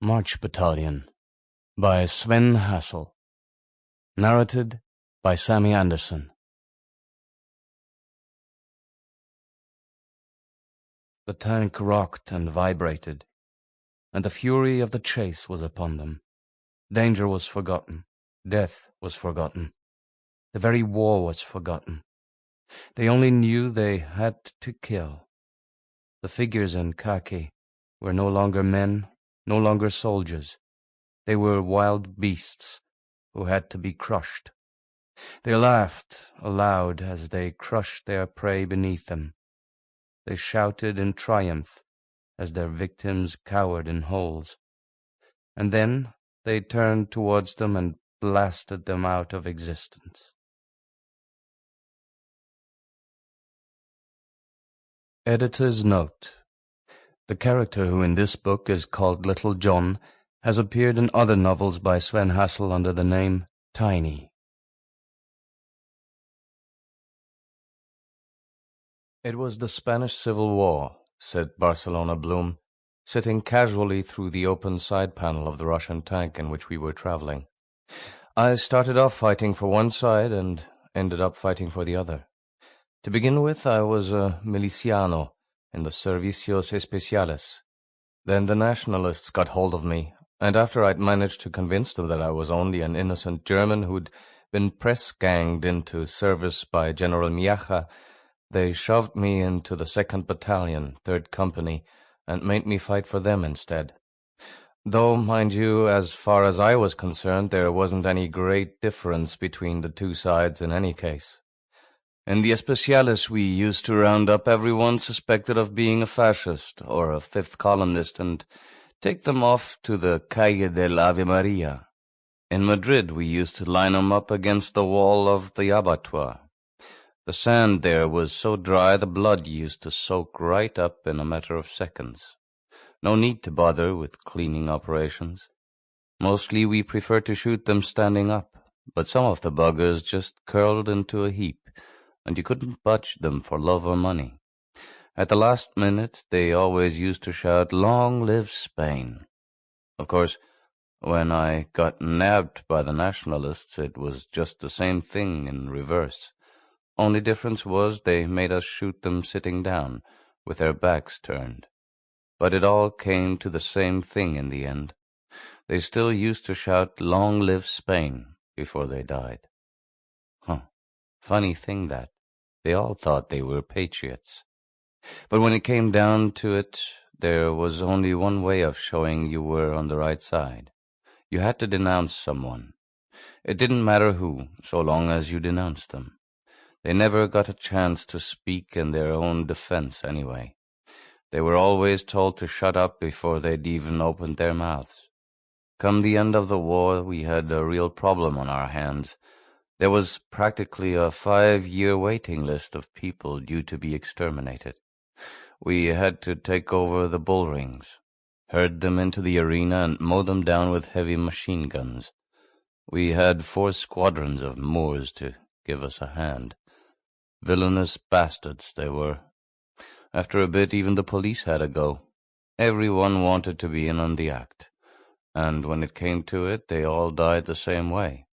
Marchbattalion by Sven Hassel. Narrated by Samy Andersen. The tank rocked and vibrated, and the fury of the chase was upon them. Danger was forgotten. Death was forgotten. The very war was forgotten. They only knew they had to kill. The figures in khaki were no longer men, no longer soldiers. They were wild beasts who had to be crushed. They laughed aloud as they crushed their prey beneath them. They shouted in triumph as their victims cowered in holes. And then they turned towards them and blasted them out of existence. Editor's note: the character who in this book is called Little John has appeared in other novels by Sven Hassel under the name Tiny. It was the Spanish Civil War, said Barcelona Bloom, sitting casually through the open side panel of the Russian tank in which we were traveling. I started off fighting for one side and ended up fighting for the other. To begin with, I was a miliciano in the Servicios Especiales. Then the nationalists got hold of me, and after I'd managed to convince them that I was only an innocent German who'd been press-ganged into service by General Miaja, they shoved me into the 2nd Battalion, 3rd Company, and made me fight for them instead. Though, mind you, as far as I was concerned, there wasn't any great difference between the two sides in any case. In the Especiales, we used to round up everyone suspected of being a fascist or a fifth columnist and take them off to the Calle del Ave Maria. In Madrid, we used to line them up against the wall of the abattoir. The sand there was so dry the blood used to soak right up in a matter of seconds. No need to bother with cleaning operations. Mostly we preferred to shoot them standing up, but some of the buggers just curled into a heap, and you couldn't budge them for love or money. At the last minute, they always used to shout, "Long live Spain!" Of course, when I got nabbed by the nationalists, it was just the same thing in reverse. Only difference was they made us shoot them sitting down, with their backs turned. But it all came to the same thing in the end. They still used to shout, "Long live Spain," before they died. Funny thing that. They all thought they were patriots. But when it came down to it, there was only one way of showing you were on the right side. You had to denounce someone. It didn't matter who, so long as you denounced them. They never got a chance to speak in their own defense anyway. They were always told to shut up before they'd even opened their mouths. Come the end of the war, we had a real problem on our hands. There was practically a 5-year waiting list of people due to be exterminated. We had to take over the bull rings, herd them into the arena, and mow them down with heavy machine guns. We had 4 squadrons of Moors to give us a hand. Villainous bastards they were. After a bit, even the police had a go. Everyone wanted to be in on the act, and when it came to it, they all died the same way.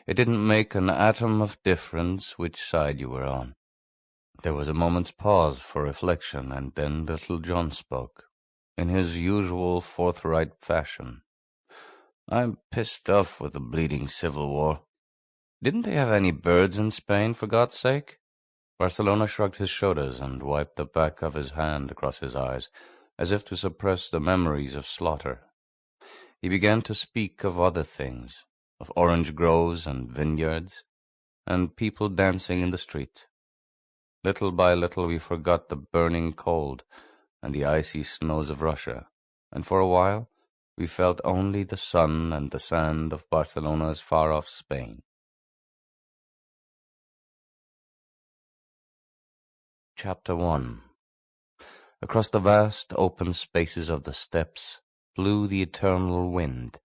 It didn't make an atom of difference which side you were on. There was a moment's pause for reflection, and then Little John spoke, in his usual forthright fashion. "I'm pissed off with the bleeding civil war. Didn't they have any birds in Spain, for God's sake?" Barcelona shrugged his shoulders and wiped the back of his hand across his eyes, as if to suppress the memories of slaughter. He began to speak of other things, of orange groves and vineyards, and people dancing in the street. Little by little we forgot the burning cold and the icy snows of Russia, and for a while we felt only the sun and the sand of Barcelona's far-off Spain. Chapter 1. Across the vast open spaces of the steppes blew the eternal wind,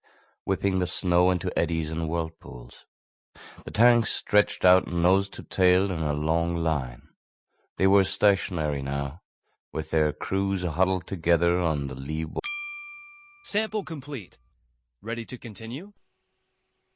whipping the snow into eddies and whirlpools. The tanks stretched out nose to tail in a long line. They were stationary now, with their crews huddled together on the lee wall. Sample complete. Ready to continue?